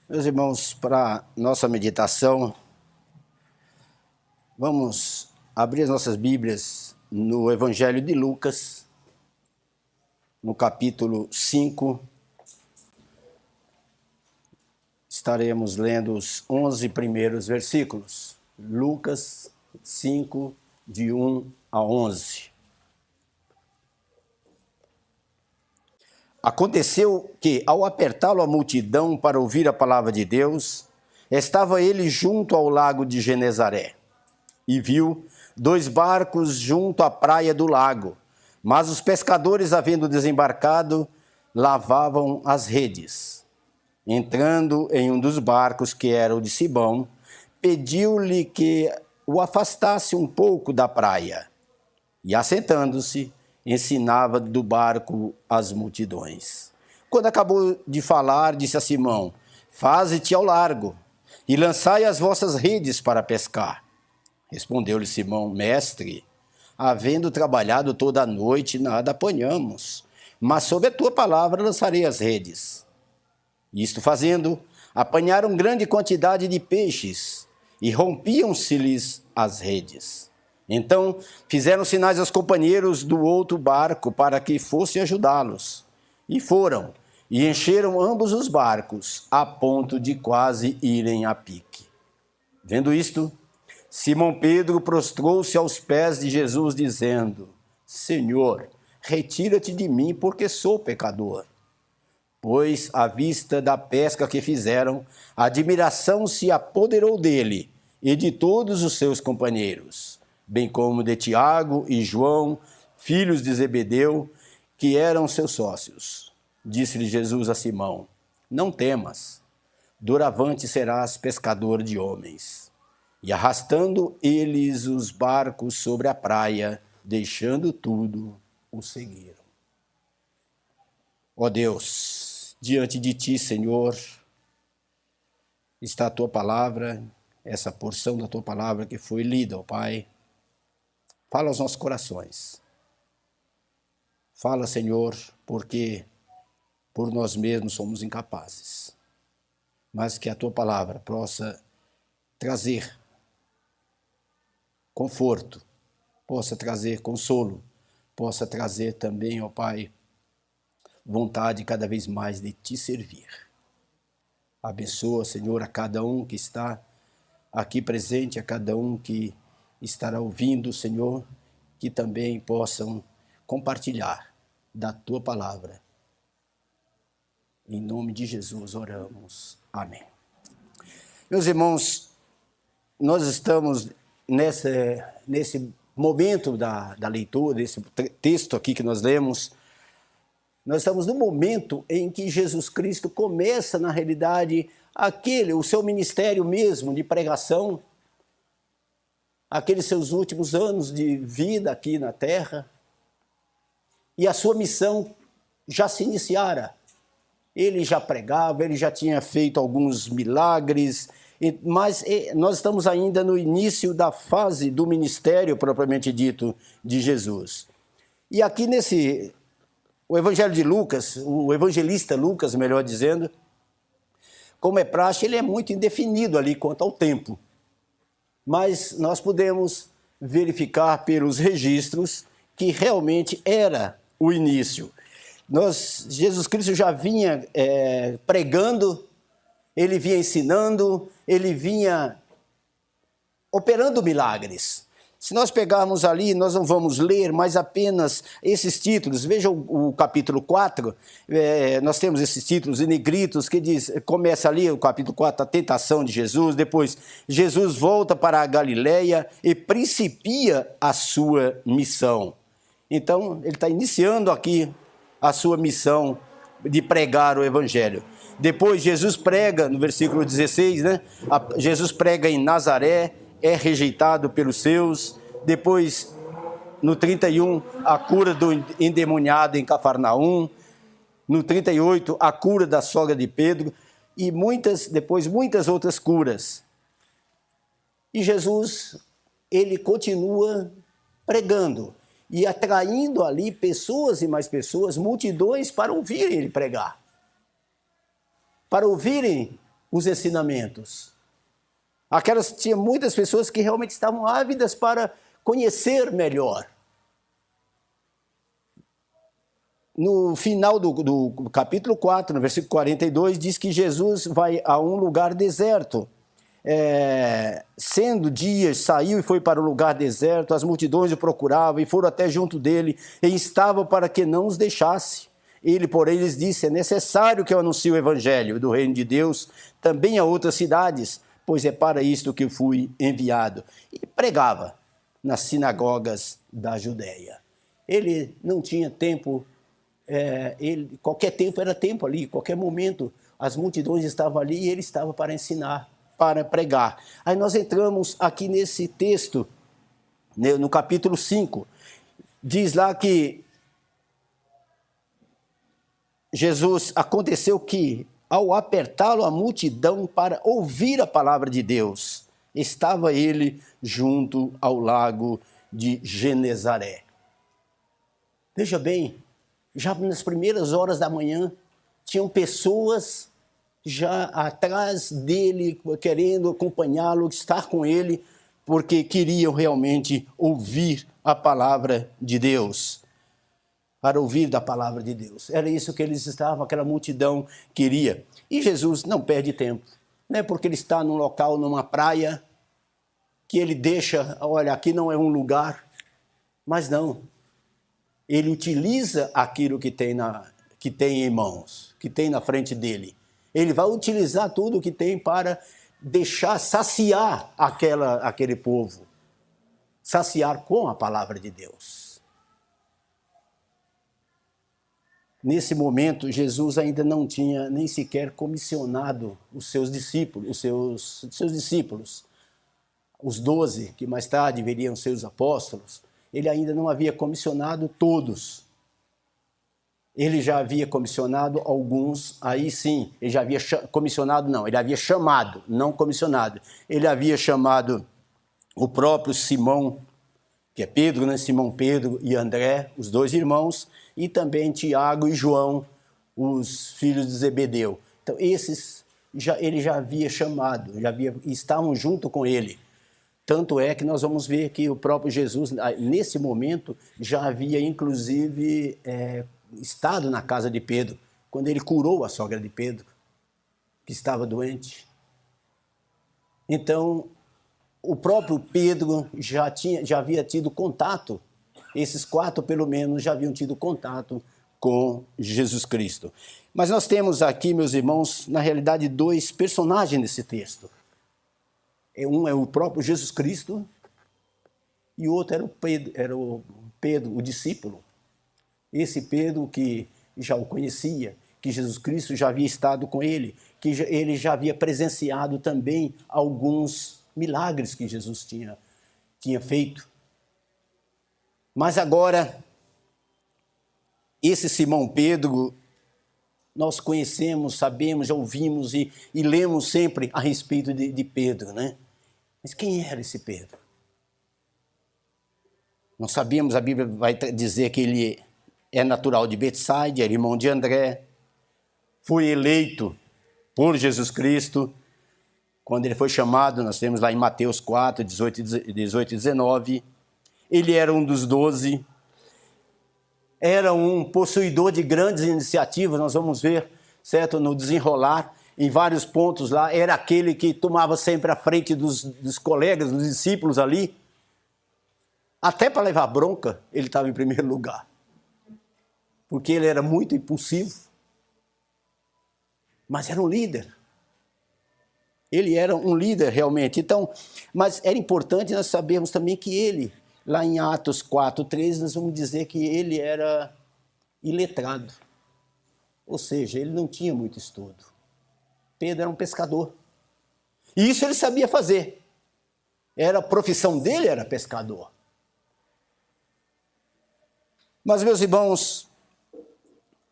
Meus irmãos, para nossa meditação, vamos abrir as nossas Bíblias no Evangelho de Lucas, no capítulo 5. Estaremos lendo os 11 primeiros versículos. Lucas 5, de 1 a 11. Aconteceu que, ao apertá-lo a multidão para ouvir a palavra de Deus, estava ele junto ao lago de Genezaré, e viu 2 barcos junto à praia do lago, mas os pescadores, havendo desembarcado, lavavam as redes. Entrando em um dos barcos, que era o de Simão, pediu-lhe que o afastasse um pouco da praia, e assentando-se, ensinava do barco as multidões. Quando acabou de falar, disse a Simão: faze-te ao largo e lançai as vossas redes para pescar. Respondeu-lhe Simão: mestre, havendo trabalhado toda a noite, nada apanhamos, mas sob a tua palavra lançarei as redes. Isto fazendo, apanharam grande quantidade de peixes e rompiam-se-lhes as redes. Então fizeram sinais aos companheiros do outro barco para que fossem ajudá-los. E foram, e encheram ambos os barcos, a ponto de quase irem a pique. Vendo isto, Simão Pedro prostrou-se aos pés de Jesus, dizendo: Senhor, retira-te de mim, porque sou pecador. Pois, à vista da pesca que fizeram, a admiração se apoderou dele e de todos os seus companheiros, bem como de Tiago e João, filhos de Zebedeu, que eram seus sócios. Disse-lhe Jesus a Simão: não temas, doravante serás pescador de homens. E arrastando eles os barcos sobre a praia, deixando tudo, o seguiram. Ó Deus, diante de ti, Senhor, está a tua palavra, essa porção da tua palavra que foi lida, ó Pai. Fala aos nossos corações. Fala, Senhor, porque por nós mesmos somos incapazes. Mas que a tua palavra possa trazer conforto, possa trazer consolo, possa trazer também, ó Pai, vontade cada vez mais de te servir. Abençoa, Senhor, a cada um que está aqui presente, a cada um que estará ouvindo, Senhor, que também possam compartilhar da tua palavra. Em nome de Jesus oramos. Amém. Meus irmãos, nós estamos nesse momento da leitura, desse texto aqui que nós lemos. Nós estamos no momento em que Jesus Cristo começa, na realidade, o seu ministério mesmo de pregação, aqueles seus últimos anos de vida aqui na terra, e a sua missão já se iniciara. Ele já pregava, ele já tinha feito alguns milagres, mas nós estamos ainda no início da fase do ministério propriamente dito de Jesus. E aqui o Evangelho de Lucas, o evangelista Lucas, melhor dizendo, como é praxe, ele é muito indefinido ali quanto ao tempo. Mas nós podemos verificar pelos registros que realmente era o início. Jesus Cristo já vinha pregando, ele vinha ensinando, ele vinha operando milagres. Se nós pegarmos ali, nós não vamos ler, mas apenas esses títulos. Veja o capítulo 4, nós temos esses títulos em negritos, que começa ali o capítulo 4, a tentação de Jesus, depois Jesus volta para a Galileia e principia a sua missão. Então, ele está iniciando aqui a sua missão de pregar o Evangelho. Depois, Jesus prega, no versículo 16, né? Jesus prega em Nazaré, é rejeitado pelos seus. Depois, no 31, a cura do endemoniado em Cafarnaum. No 38, a cura da sogra de Pedro. E depois muitas outras curas. E Jesus, ele continua pregando e atraindo ali pessoas e mais pessoas, multidões, para ouvirem ele pregar. Para ouvirem os ensinamentos. Tinha muitas pessoas que realmente estavam ávidas para conhecer melhor. No final do capítulo 4, no versículo 42, diz que Jesus vai a um lugar deserto. Sendo dias, saiu e foi para o lugar deserto, as multidões o procuravam e foram até junto dele, e instavam para que não os deixasse. Ele, porém, lhes disse: é necessário que eu anuncie o evangelho do reino de Deus também a outras cidades, pois é para isto que fui enviado. E pregava nas sinagogas da Judéia. Ele não tinha tempo, qualquer tempo era tempo ali, qualquer momento as multidões estavam ali e ele estava para ensinar, para pregar. Aí nós entramos aqui nesse texto, no capítulo 5, diz lá que Jesus, aconteceu que, ao apertá-lo a multidão para ouvir a palavra de Deus, estava ele junto ao lago de Genezaré. Veja bem, já nas primeiras horas da manhã, tinham pessoas já atrás dele, querendo acompanhá-lo, estar com ele, porque queriam realmente ouvir a palavra de Deus. Para ouvir da palavra de Deus. Era isso que eles estavam, aquela multidão queria. E Jesus não perde tempo. Não é porque ele está num local, numa praia, que ele deixa, olha, aqui não é um lugar. Mas não. Ele utiliza aquilo que tem em mãos, que tem na frente dele. Ele vai utilizar tudo o que tem para deixar, saciar aquele povo. Saciar com a palavra de Deus. Nesse momento, Jesus ainda não tinha nem sequer comissionado os seus discípulos, os 12, que mais tarde veriam ser os apóstolos. Ele ainda não havia comissionado todos. Ele já havia comissionado alguns, aí sim, ele já havia comissionado, não, ele havia chamado, não comissionado. Ele havia chamado o próprio Simão, que é Pedro, né? Simão Pedro e André, os dois irmãos, e também Tiago e João, os filhos de Zebedeu. Então, esses ele já havia chamado, estavam junto com ele. Tanto é que nós vamos ver que o próprio Jesus, nesse momento, já havia, inclusive, estado na casa de Pedro, quando ele curou a sogra de Pedro, que estava doente. Então, o próprio Pedro já havia tido contato, esses 4 pelo menos já haviam tido contato com Jesus Cristo. Mas nós temos aqui, meus irmãos, na realidade 2 personagens nesse texto. Um é o próprio Jesus Cristo e o outro era o Pedro, o discípulo. Esse Pedro que já o conhecia, que Jesus Cristo já havia estado com ele, que ele já havia presenciado também alguns milagres que Jesus tinha feito. Mas agora, esse Simão Pedro, nós conhecemos, sabemos, já ouvimos e lemos sempre a respeito de Pedro, né? Mas quem era esse Pedro? Nós sabemos, a Bíblia vai dizer que ele é natural de Betsaida, era irmão de André, foi eleito por Jesus Cristo. Quando ele foi chamado, nós temos lá em Mateus 4, 18 e 19, ele era um dos 12, era um possuidor de grandes iniciativas, nós vamos ver, certo, no desenrolar, em vários pontos lá, era aquele que tomava sempre a frente dos colegas, dos discípulos ali, até para levar bronca, ele estava em primeiro lugar, porque ele era muito impulsivo, mas era um líder. Ele era um líder realmente. Então, mas era importante nós sabermos também que ele, lá em Atos 4:13, nós vamos dizer que ele era iletrado. Ou seja, ele não tinha muito estudo. Pedro era um pescador. E isso ele sabia fazer. A profissão dele era pescador. Mas, meus irmãos,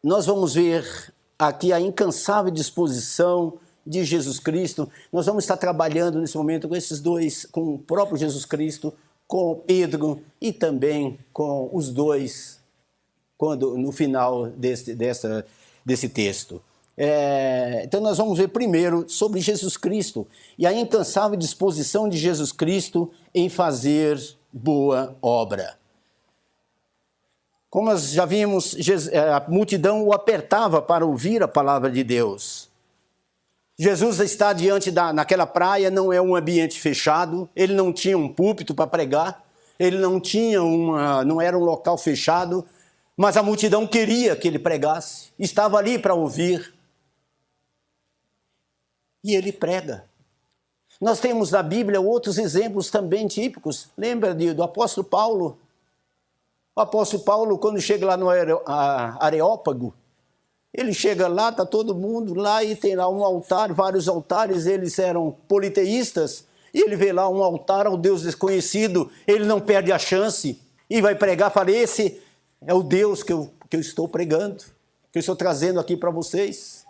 nós vamos ver aqui a incansável disposição de Jesus Cristo. Nós vamos estar trabalhando nesse momento com esses 2, com o próprio Jesus Cristo, com Pedro e também com os 2, no final desse texto. Então nós vamos ver primeiro sobre Jesus Cristo e a incansável disposição de Jesus Cristo em fazer boa obra. Como nós já vimos, a multidão o apertava para ouvir a palavra de Deus. Jesus está diante naquela praia, não é um ambiente fechado, ele não tinha um púlpito para pregar, ele não era um local fechado, mas a multidão queria que ele pregasse, estava ali para ouvir. E ele prega. Nós temos na Bíblia outros exemplos também típicos. Lembra do apóstolo Paulo? O apóstolo Paulo, quando chega lá no Areópago, ele chega lá, está todo mundo lá e tem lá um altar, vários altares, eles eram politeístas, e ele vê lá um altar ao Deus desconhecido, ele não perde a chance e vai pregar, fala, esse é o Deus que eu estou pregando, que eu estou trazendo aqui para vocês.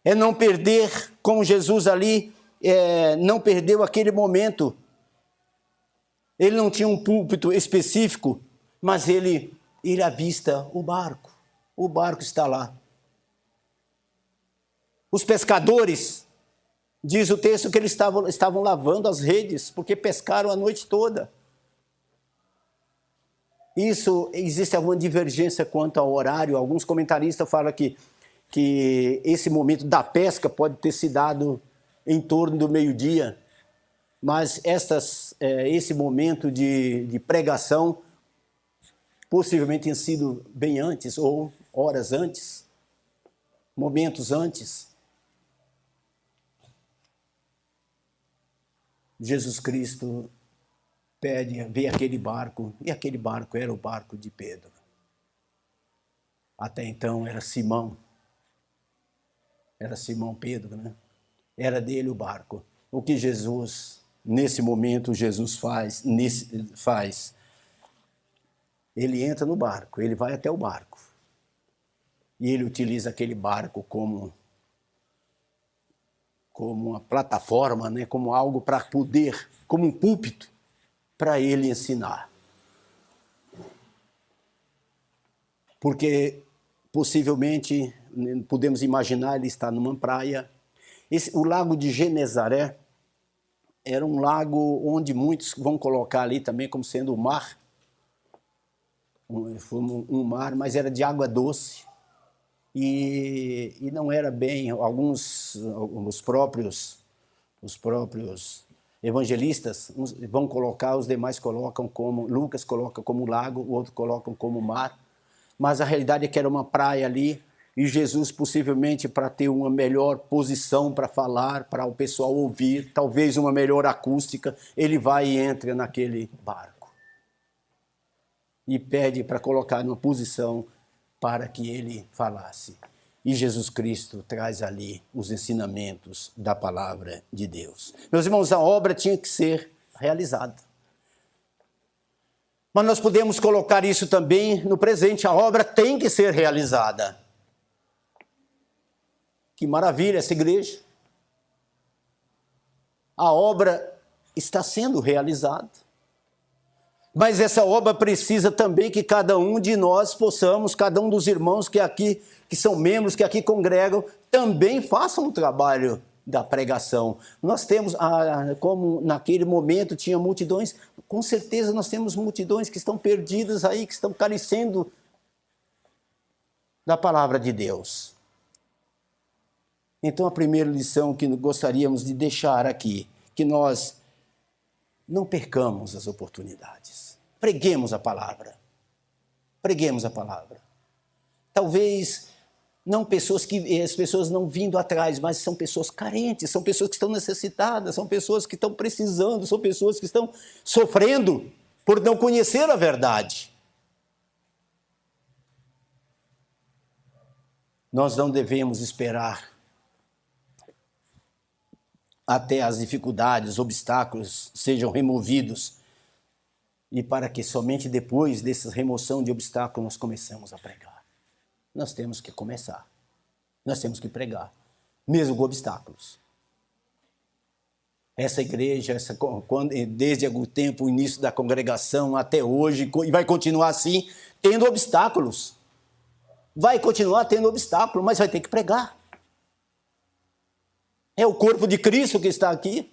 É não perder, como Jesus ali, não perdeu aquele momento. Ele não tinha um púlpito específico, mas ele avista o barco. O barco está lá. Os pescadores, diz o texto que eles estavam lavando as redes, porque pescaram a noite toda. Existe alguma divergência quanto ao horário. Alguns comentaristas falam que esse momento da pesca pode ter se dado em torno do meio-dia, mas esse momento de pregação possivelmente tenha sido bem antes, ou horas antes, momentos antes. Jesus Cristo vê aquele barco, e aquele barco era o barco de Pedro. Até então era Simão Pedro, né? Era dele o barco. O que Jesus, nesse momento, faz? Ele entra no barco, ele vai até o barco. E ele utiliza aquele barco como uma plataforma, né? Como algo para poder, como um púlpito, para ele ensinar. Porque, possivelmente, podemos imaginar, ele está numa praia. O lago de Genezaré era um lago onde muitos vão colocar ali também como sendo o mar. Um mar, mas era de água doce. E não era bem, os próprios evangelistas vão colocar, os demais colocam como, Lucas coloca como lago, o outro colocam como mar, mas a realidade é que era uma praia ali, e Jesus possivelmente para ter uma melhor posição para falar, para o pessoal ouvir, talvez uma melhor acústica, ele vai e entra naquele barco e pede para colocar numa posição para que ele falasse. E Jesus Cristo traz ali os ensinamentos da palavra de Deus. Meus irmãos, a obra tinha que ser realizada. Mas nós podemos colocar isso também no presente. A obra tem que ser realizada. Que maravilha essa igreja. A obra está sendo realizada. Mas essa obra precisa também que cada um de nós possamos, cada um dos irmãos que são membros, que aqui congregam, também façam o trabalho da pregação. Nós temos, como naquele momento tinha multidões, com certeza nós temos multidões que estão perdidas aí, que estão carecendo da palavra de Deus. Então a primeira lição que gostaríamos de deixar aqui, que nós não percamos as oportunidades. Preguemos a palavra. Preguemos a palavra. Talvez não as pessoas não vindo atrás, mas são pessoas carentes, são pessoas que estão necessitadas, são pessoas que estão precisando, são pessoas que estão sofrendo por não conhecer a verdade. Nós não devemos esperar até as dificuldades, os obstáculos sejam removidos e para que somente depois dessa remoção de obstáculos nós começamos a pregar. Nós temos que começar, nós temos que pregar, mesmo com obstáculos. Essa igreja, desde o tempo, o início da congregação até hoje, e vai continuar assim, tendo obstáculos. Vai continuar tendo obstáculo, mas vai ter que pregar. É o corpo de Cristo que está aqui.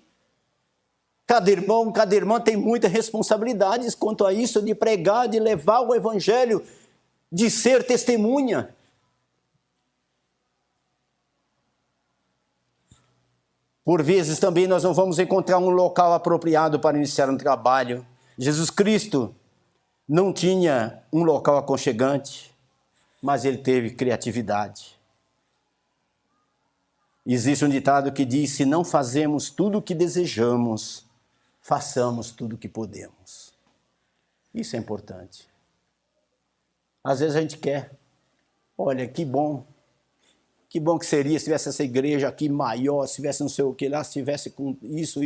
Cada irmão, cada irmã tem muitas responsabilidades quanto a isso, de pregar, de levar o evangelho, de ser testemunha. Por vezes também nós não vamos encontrar um local apropriado para iniciar um trabalho. Jesus Cristo não tinha um local aconchegante, mas ele teve criatividade. Existe um ditado que diz: se não fazemos tudo o que desejamos, façamos tudo o que podemos. Isso é importante. Às vezes a gente quer, olha, que bom que seria se tivesse essa igreja aqui maior, se tivesse não sei o que lá, se tivesse com isso.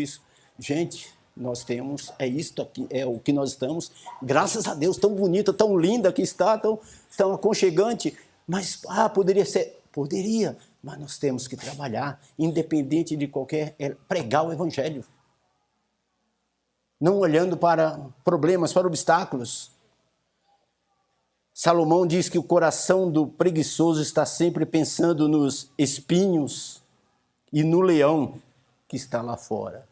Gente, nós temos, é isto aqui, é o que nós estamos, graças a Deus, tão bonita, tão linda que está, tão aconchegante, mas, poderia ser, poderia, mas nós temos que trabalhar, independente de qualquer, pregar o evangelho. Não olhando para problemas, para obstáculos. Salomão diz que o coração do preguiçoso está sempre pensando nos espinhos e no leão que está lá fora.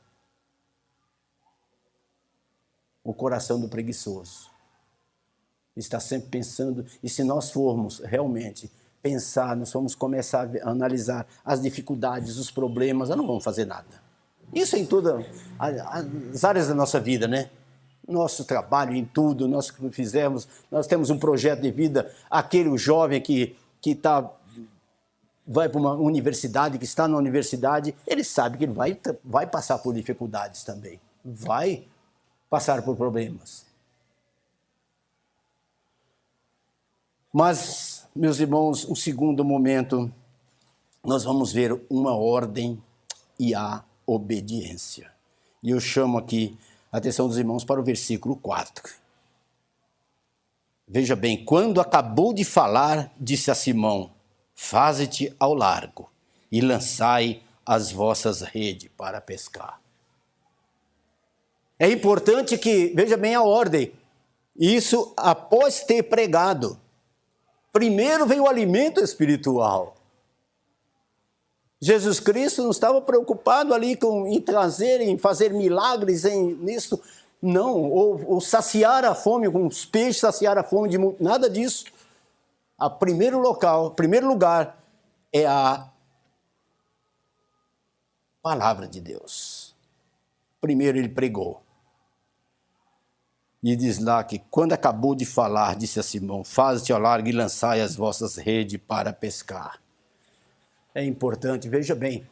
O coração do preguiçoso está sempre pensando, e se nós formos realmente pensar, nós vamos começar a analisar as dificuldades, os problemas, nós não vamos fazer nada. Isso em todas as áreas da nossa vida, né? Nosso trabalho, em tudo, nós que fizemos, nós temos um projeto de vida, aquele jovem que vai para uma universidade, que está na universidade, ele sabe que ele vai passar por dificuldades também, vai passar por problemas. Mas, meus irmãos, um segundo momento, nós vamos ver uma ordem e a obediência. E eu chamo aqui a atenção dos irmãos para o versículo 4. Veja bem, quando acabou de falar, disse a Simão: faze-te ao largo e lançai as vossas redes para pescar. É importante que, veja bem a ordem, isso após ter pregado. Primeiro vem o alimento espiritual. Jesus Cristo não estava preocupado ali em trazer, em fazer milagres nisso, não, ou saciar a fome com os peixes, saciar a fome de nada disso. O primeiro lugar é a palavra de Deus. Primeiro ele pregou. E diz lá que quando acabou de falar, disse a Simão: faze-te ao largo e lançai as vossas redes para pescar. É importante, veja bem,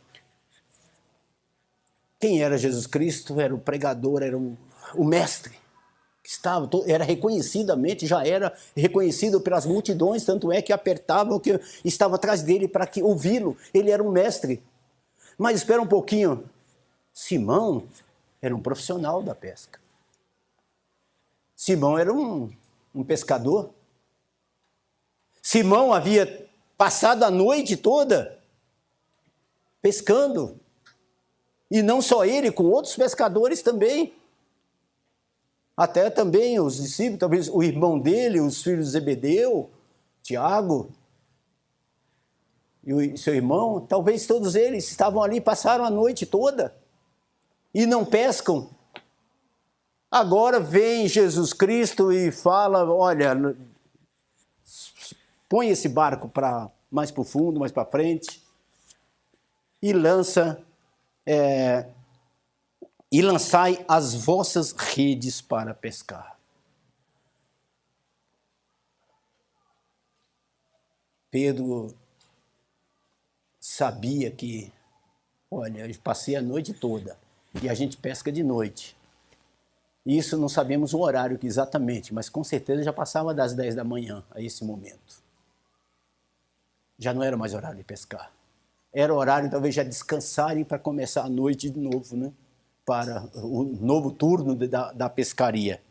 quem era Jesus Cristo? Era o pregador, era o mestre, que era reconhecidamente, já era reconhecido pelas multidões, tanto é que apertavam, que estava atrás dele para ouvi-lo. Ele era um mestre. Mas espera um pouquinho, Simão era um profissional da pesca. Simão era um pescador. Simão havia passado a noite toda pescando. E não só ele, com outros pescadores também. Até também os discípulos, talvez o irmão dele, os filhos de Zebedeu, Tiago e o seu irmão, talvez todos eles estavam ali, passaram a noite toda e não pescam. Agora vem Jesus Cristo e fala: olha, põe esse barco mais para o fundo, mais para frente, e lançai as vossas redes para pescar. Pedro sabia que, olha, eu passei a noite toda e a gente pesca de noite. Isso não sabemos o horário exatamente, mas com certeza já passava das 10 da manhã a esse momento. Já não era mais horário de pescar. Era horário talvez já descansarem para começar a noite de novo, né? Para o novo turno da pescaria.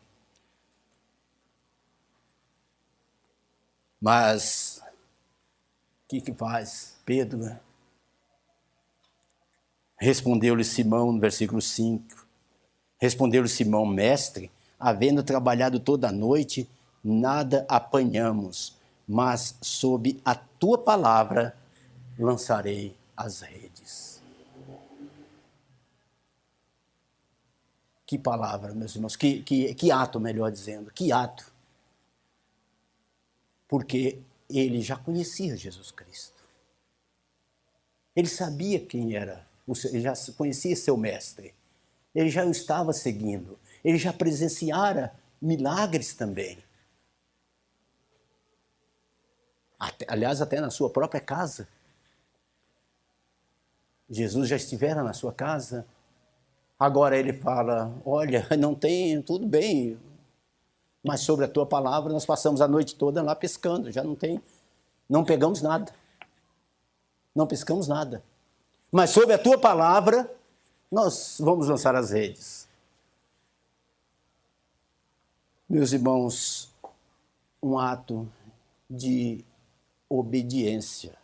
Mas o que faz Pedro? Né? Respondeu-lhe Simão, no versículo 5. Respondeu-lhe Simão: mestre, havendo trabalhado toda a noite, nada apanhamos, mas sob a tua palavra lançarei as redes. Que palavra, meus irmãos, que ato, melhor dizendo, que ato. Porque ele já conhecia Jesus Cristo. Ele sabia quem era, ele já conhecia seu mestre. Ele já o estava seguindo. Ele já presenciara milagres também. Aliás, até na sua própria casa. Jesus já estivera na sua casa. Agora ele fala, olha, não tem, tudo bem, mas sobre a tua palavra nós passamos a noite toda lá pescando, já não pegamos nada. Não pescamos nada. Mas sobre a tua palavra nós vamos lançar as redes. Meus irmãos, um ato de obediência.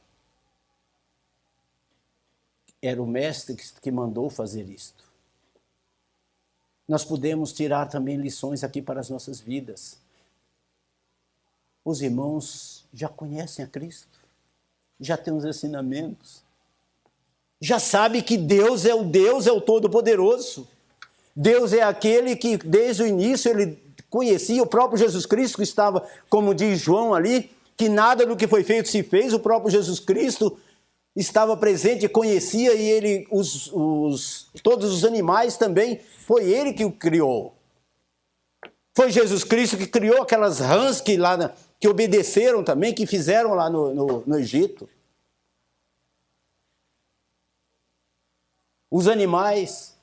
Era o mestre que mandou fazer isto. Nós podemos tirar também lições aqui para as nossas vidas. Os irmãos já conhecem a Cristo, já têm os ensinamentos, já sabem que Deus é o Todo-Poderoso. Deus é aquele que desde o início ele conhecia, o próprio Jesus Cristo que estava, como diz João ali, que nada do que foi feito se fez, o próprio Jesus Cristo estava presente, conhecia, e ele, todos os animais também, foi ele que o criou. Foi Jesus Cristo que criou aquelas rãs que obedeceram também, que fizeram lá no Egito. Os animais.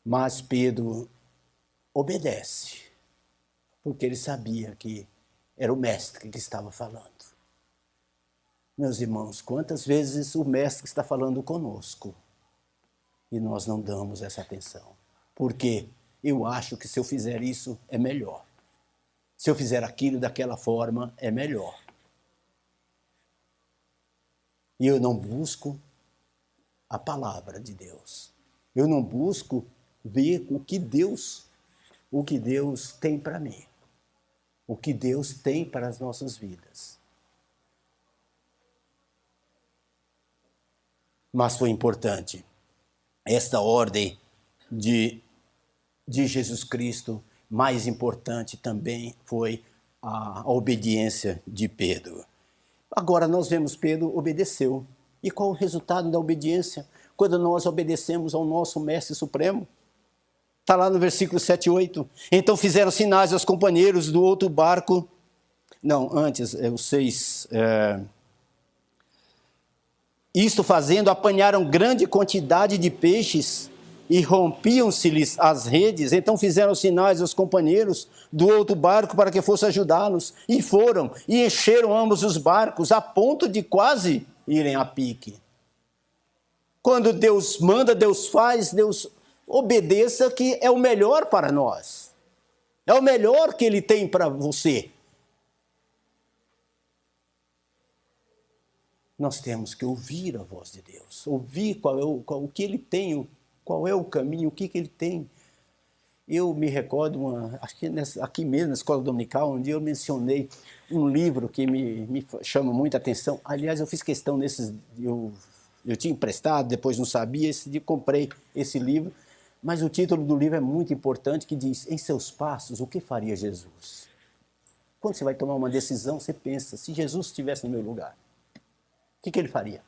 Mas Pedro obedece, porque ele sabia que era o mestre que estava falando. Meus irmãos, quantas vezes o mestre está falando conosco e nós não damos essa atenção? Porque eu acho que se eu fizer isso é melhor. Se eu fizer aquilo daquela forma é melhor. E eu não busco a palavra de Deus. Eu não busco ver o que Deus tem para mim. O que Deus tem para as nossas vidas. Mas foi importante esta ordem de Jesus Cristo. Mais importante também foi a obediência de Pedro. Agora nós vemos Pedro obedeceu. E qual o resultado da obediência? Quando nós obedecemos ao nosso Mestre Supremo? Está lá no versículo 7 e 8. Então fizeram sinais aos companheiros do outro barco. Não, antes, o 6. Isto fazendo, apanharam grande quantidade de peixes e rompiam-se-lhes as redes. Então fizeram sinais aos companheiros do outro barco para que fosse ajudá-los. E foram, e encheram ambos os barcos, a ponto de quase irem a pique. Quando Deus manda, Deus faz, Deus obedeça, que é o melhor para nós. É o melhor que Ele tem para você. Nós temos que ouvir a voz de Deus, ouvir o que Ele tem, qual é o caminho, o que Ele tem. Eu me recordo, acho que aqui mesmo na escola dominical, um dia eu mencionei um livro que me chama muita atenção. Aliás, eu fiz questão eu tinha emprestado, depois não sabia, esse dia comprei esse livro. Mas o título do livro é muito importante, que diz, em seus passos, o que faria Jesus? Quando você vai tomar uma decisão, você pensa, se Jesus estivesse no meu lugar, o que Ele faria?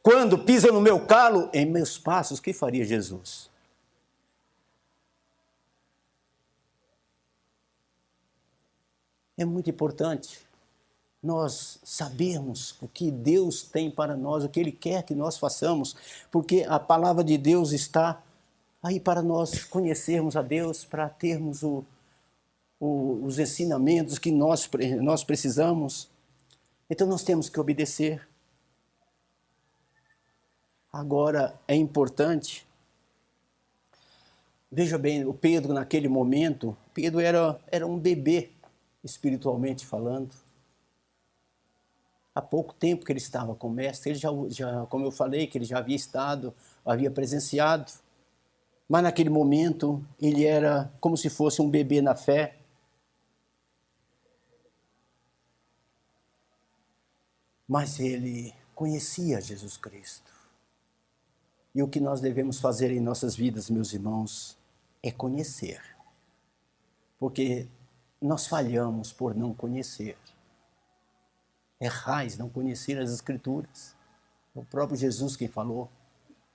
Quando pisa no meu calo, em meus passos, o que faria Jesus? É muito importante nós sabermos o que Deus tem para nós, o que Ele quer que nós façamos, porque a palavra de Deus está aí para nós conhecermos a Deus, para termos os ensinamentos que nós precisamos. Então nós temos que obedecer. Agora é importante, veja bem, o Pedro naquele momento, Pedro era um bebê, espiritualmente falando. Há pouco tempo que ele estava com o mestre, ele já, como eu falei, que ele já havia presenciado. Mas naquele momento ele era como se fosse um bebê na fé. Mas ele conhecia Jesus Cristo. E o que nós devemos fazer em nossas vidas, meus irmãos, é conhecer. Porque nós falhamos por não conhecer. Errais não conhecer as Escrituras. É o próprio Jesus quem falou.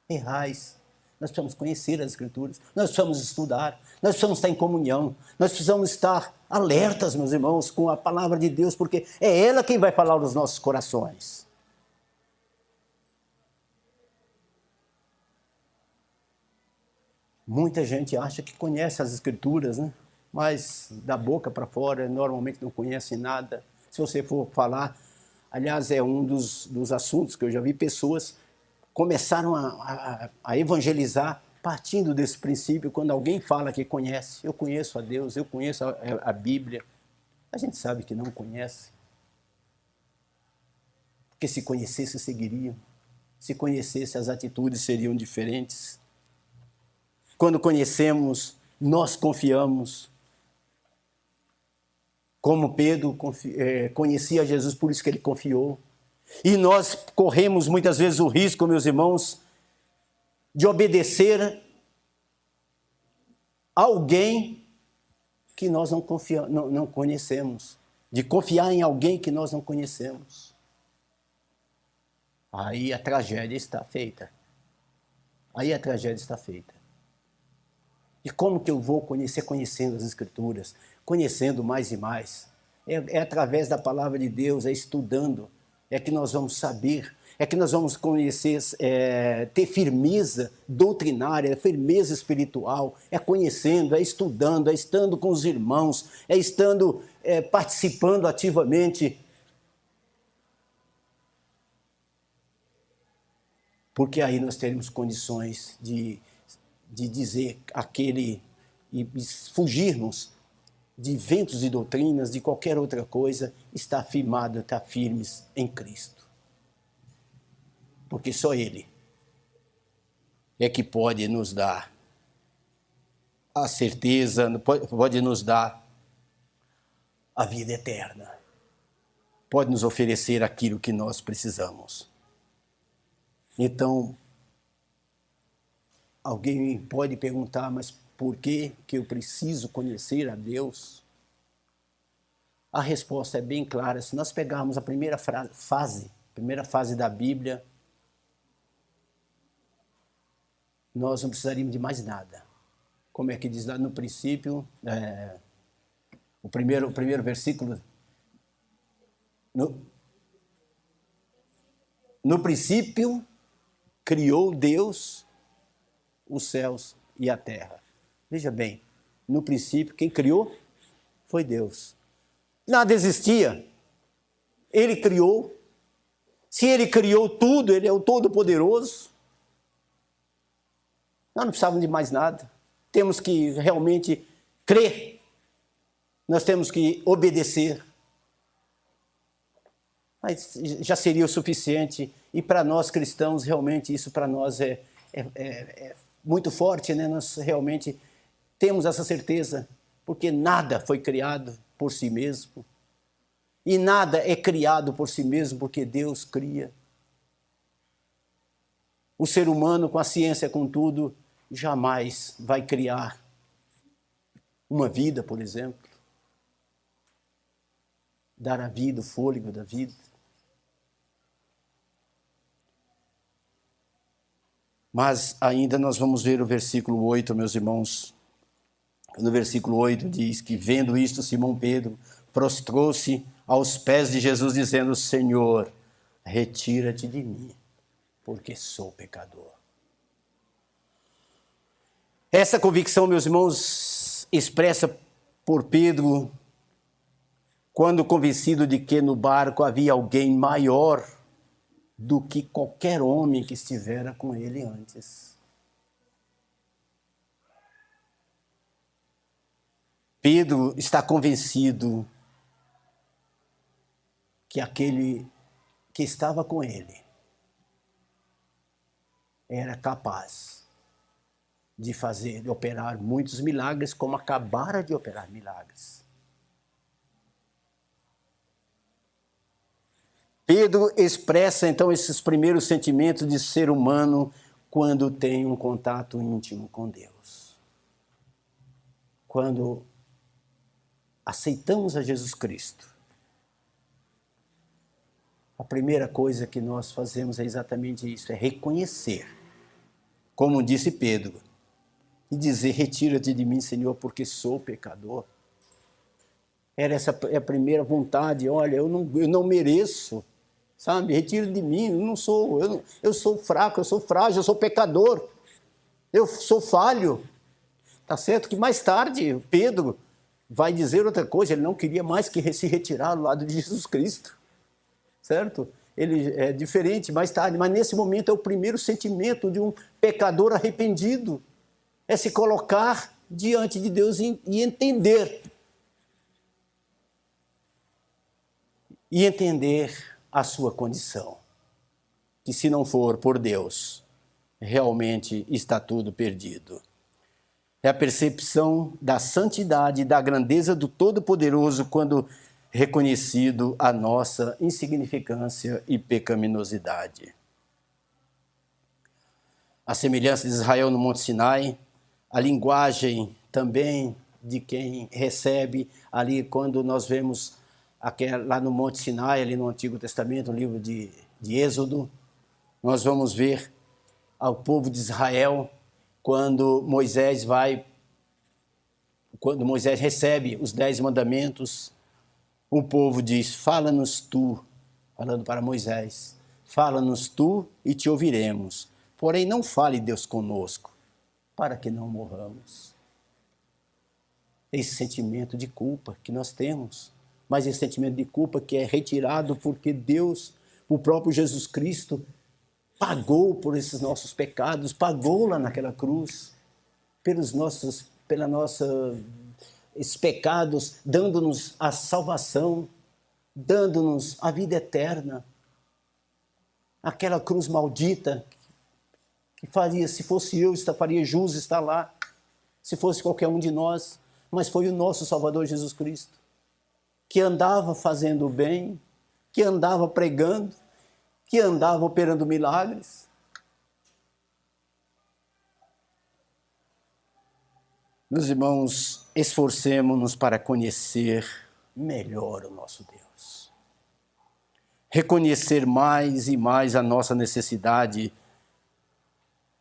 Errais. Nós precisamos conhecer as Escrituras. Nós precisamos estudar. Nós precisamos estar em comunhão. Nós precisamos estar alertas, meus irmãos, com a palavra de Deus, porque é ela quem vai falar aos nossos corações. Muita gente acha que conhece as Escrituras, né? Mas da boca para fora normalmente não conhece nada. Se você for falar, aliás, é um dos assuntos que eu já vi pessoas começaram a evangelizar partindo desse princípio. Quando alguém fala que conhece, eu conheço a Deus, eu conheço a Bíblia, a gente sabe que não conhece. Porque se conhecesse, seguiriam. Se conhecesse, as atitudes seriam diferentes. Quando conhecemos, nós confiamos. Como Pedro conhecia Jesus, por isso que ele confiou. E nós corremos muitas vezes o risco, meus irmãos, de obedecer a alguém que nós não conhecemos. De confiar em alguém que nós não conhecemos. Aí a tragédia está feita. Aí a tragédia está feita. E como que eu vou conhecer? Conhecendo as Escrituras, conhecendo mais e mais. É através da palavra de Deus, é estudando, é que nós vamos saber, é que nós vamos conhecer, ter firmeza doutrinária, firmeza espiritual, é conhecendo, é estudando, é estando com os irmãos, é estando participando ativamente. Porque aí nós teremos condições de dizer aquele e fugirmos de ventos e doutrinas, de qualquer outra coisa, está firmado, está firmes em Cristo. Porque só Ele é que pode nos dar a certeza, pode nos dar a vida eterna, pode nos oferecer aquilo que nós precisamos. Então, alguém pode perguntar, mas por que eu preciso conhecer a Deus? A resposta é bem clara. Se nós pegarmos a primeira fase da Bíblia, nós não precisaríamos de mais nada. Como é que diz lá no princípio, o primeiro versículo, no princípio criou Deus os céus e a terra. Veja bem, no princípio, quem criou foi Deus. Nada existia. Ele criou. Se Ele criou tudo, Ele é o Todo-Poderoso. Nós não precisávamos de mais nada. Temos que realmente crer. Nós temos que obedecer. Mas já seria o suficiente. E para nós cristãos, realmente, isso para nós é muito forte, né? Nós realmente temos essa certeza, porque nada foi criado por si mesmo, e nada é criado por si mesmo, porque Deus cria. O ser humano, com a ciência, com tudo, jamais vai criar uma vida, por exemplo, dar a vida, o fôlego da vida. Mas ainda nós vamos ver o versículo 8, meus irmãos. No versículo 8 diz que, vendo isto, Simão Pedro prostrou-se aos pés de Jesus, dizendo: Senhor, retira-te de mim, porque sou pecador. Essa convicção, meus irmãos, expressa por Pedro, quando convencido de que no barco havia alguém maior do que qualquer homem que estivera com ele antes. Pedro está convencido que aquele que estava com ele era capaz de operar muitos milagres, como acabara de operar milagres. Pedro expressa então esses primeiros sentimentos de ser humano quando tem um contato íntimo com Deus. Quando aceitamos a Jesus Cristo, a primeira coisa que nós fazemos é exatamente isso, é reconhecer, como disse Pedro, e dizer: retira-te de mim, Senhor, porque sou pecador. Era essa a primeira vontade: olha, eu não mereço, sabe? Retira de mim, eu sou fraco, eu sou frágil, eu sou pecador, eu sou falho. Tá certo que mais tarde Pedro vai dizer outra coisa, ele não queria mais que se retirar do lado de Jesus Cristo, certo? Ele é diferente mais tarde, mas nesse momento é o primeiro sentimento de um pecador arrependido, é se colocar diante de Deus e entender. E entender a sua condição, que se não for por Deus, realmente está tudo perdido. É a percepção da santidade e da grandeza do Todo-Poderoso quando reconhecido a nossa insignificância e pecaminosidade. A semelhança de Israel no Monte Sinai, a linguagem também de quem recebe ali, quando nós vemos lá no Monte Sinai, ali no Antigo Testamento, no livro de Êxodo, nós vamos ver ao povo de Israel, quando Moisés recebe os 10 mandamentos, o povo diz: fala-nos tu, falando para Moisés, fala-nos tu e te ouviremos, porém não fale Deus conosco, para que não morramos. Esse sentimento de culpa que nós temos, mas esse sentimento de culpa que é retirado porque Deus, o próprio Jesus Cristo, pagou por esses nossos pecados, pagou lá naquela cruz, esses pecados, dando-nos a salvação, dando-nos a vida eterna. Aquela cruz maldita que faria, se fosse eu, faria jus estar lá, se fosse qualquer um de nós, mas foi o nosso Salvador Jesus Cristo, que andava fazendo o bem, que andava pregando, que andava operando milagres. Meus irmãos, esforcemo-nos para conhecer melhor o nosso Deus. Reconhecer mais e mais a nossa necessidade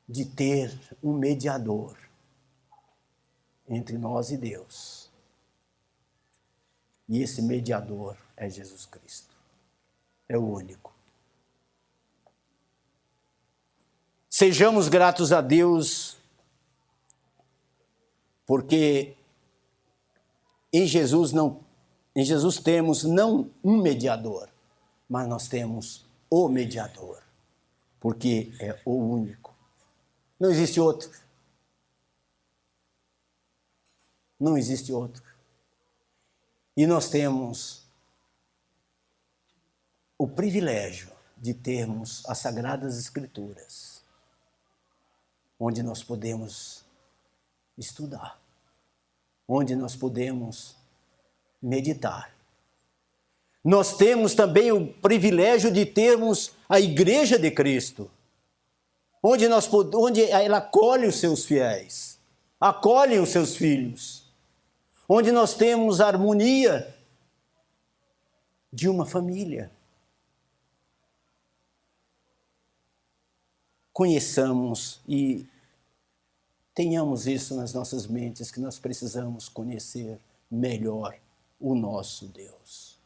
de ter um mediador entre nós e Deus. E esse mediador é Jesus Cristo. É o único. Sejamos gratos a Deus, porque em Jesus temos não um mediador, mas nós temos o mediador, porque é o único. Não existe outro. Não existe outro. E nós temos o privilégio de termos as Sagradas Escrituras, onde nós podemos estudar, onde nós podemos meditar. Nós temos também o privilégio de termos a Igreja de Cristo, onde ela acolhe os seus fiéis, acolhe os seus filhos, onde nós temos a harmonia de uma família. Conheçamos e tenhamos isso nas nossas mentes, que nós precisamos conhecer melhor o nosso Deus.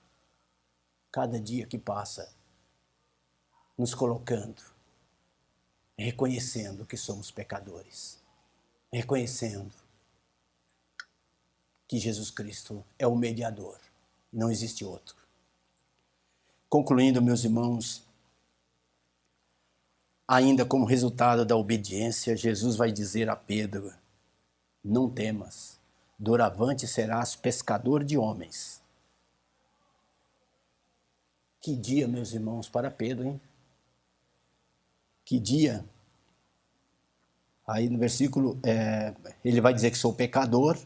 Cada dia que passa, nos colocando, reconhecendo que somos pecadores, reconhecendo que Jesus Cristo é o mediador, não existe outro. Concluindo, meus irmãos, ainda como resultado da obediência, Jesus vai dizer a Pedro: não temas, doravante serás pescador de homens. Que dia, meus irmãos, para Pedro, hein? Que dia! Aí no versículo, ele vai dizer que sou pecador.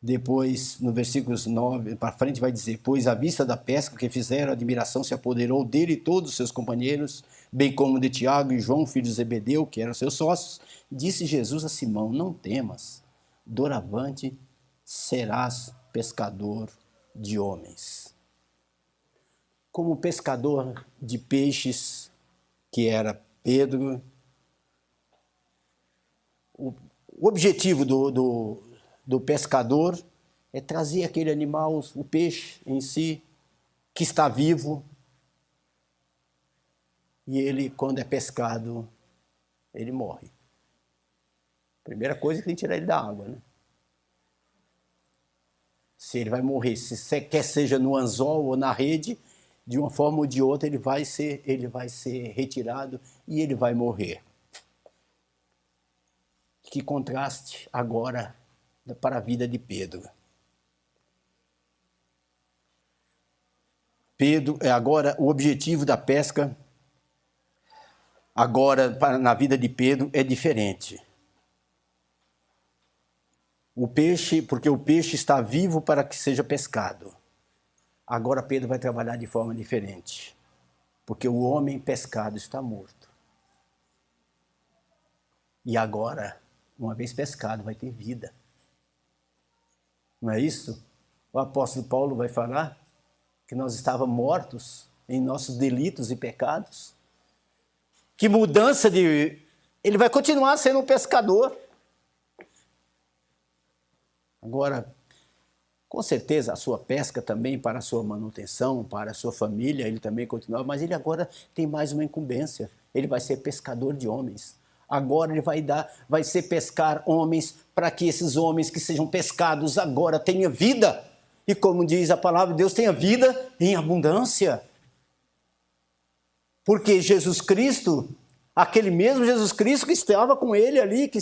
Depois, no versículos 9 para frente, vai dizer: pois à vista da pesca que fizeram, a admiração se apoderou dele e todos os seus companheiros, bem como de Tiago e João, filhos de Zebedeu, que eram seus sócios. Disse Jesus a Simão: não temas, doravante serás pescador de homens. Como pescador de peixes, que era Pedro, o objetivo do pescador é trazer aquele animal, o peixe em si, que está vivo, e ele, quando é pescado, ele morre. Primeira coisa é que tem que tirar ele da água, né? Se ele vai morrer, se quer seja no anzol ou na rede, de uma forma ou de outra ele vai ser retirado e ele vai morrer. Que contraste agora para a vida de Pedro. Pedro, agora o objetivo da pesca, agora na vida de Pedro é diferente. O peixe, porque o peixe está vivo para que seja pescado. Agora Pedro vai trabalhar de forma diferente, porque o homem pescado está morto. E agora, uma vez pescado, vai ter vida. Não é isso? O apóstolo Paulo vai falar que nós estávamos mortos em nossos delitos e pecados. Que mudança de... Ele vai continuar sendo um pescador. Agora, com certeza, a sua pesca também para a sua manutenção, para a sua família, ele também continua, mas ele agora tem mais uma incumbência. Ele vai ser pescador de homens. Agora ele vai ser pescar homens para que esses homens que sejam pescados agora tenham vida. E como diz a palavra de Deus, tenha vida em abundância. Porque Jesus Cristo, aquele mesmo Jesus Cristo que estava com ele ali, que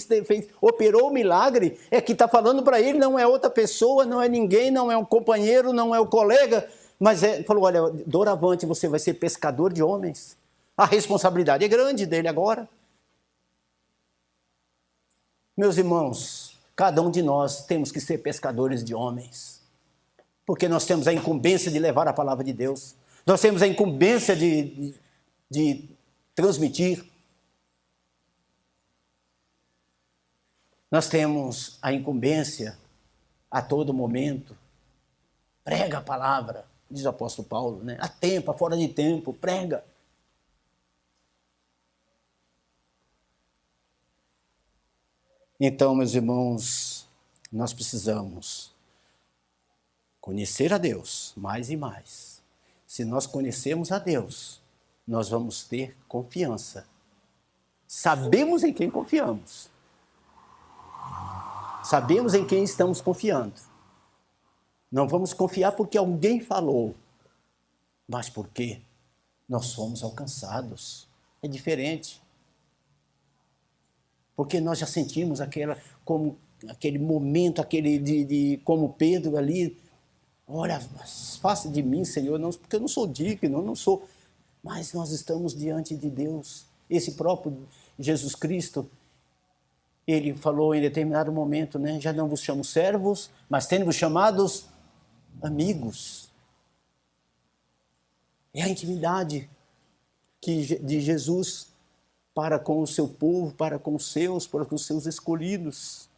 operou o milagre, é que está falando para ele, não é outra pessoa, não é ninguém, não é um companheiro, não é um colega, mas falou, olha, doravante você vai ser pescador de homens. A responsabilidade é grande dele agora. Meus irmãos, cada um de nós temos que ser pescadores de homens, porque nós temos a incumbência de levar a palavra de Deus, nós temos a incumbência de transmitir, nós temos a incumbência a todo momento, prega a palavra, diz o apóstolo Paulo, né? A tempo, a fora de tempo, prega. Então, meus irmãos, nós precisamos conhecer a Deus mais e mais. Se nós conhecermos a Deus, nós vamos ter confiança. Sabemos em quem confiamos. Sabemos em quem estamos confiando. Não vamos confiar porque alguém falou, mas porque nós somos alcançados. É diferente. Porque nós já sentimos aquele momento, como Pedro ali, olha, faça de mim, Senhor, não, porque eu não sou digno, eu não sou, mas nós estamos diante de Deus. Esse próprio Jesus Cristo, ele falou em determinado momento, né, já não vos chamo servos, mas tendo-vos chamados amigos. É a intimidade de Jesus para com o seu povo, para com os seus escolhidos.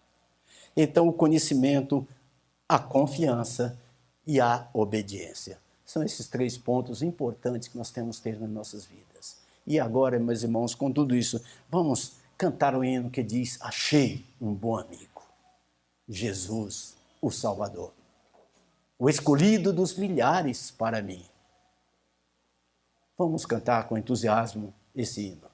Então, o conhecimento, a confiança e a obediência. São esses 3 pontos importantes que nós temos que ter nas nossas vidas. E agora, meus irmãos, com tudo isso, vamos cantar o hino que diz: achei um bom amigo, Jesus, o Salvador, o escolhido dos milhares para mim. Vamos cantar com entusiasmo esse hino.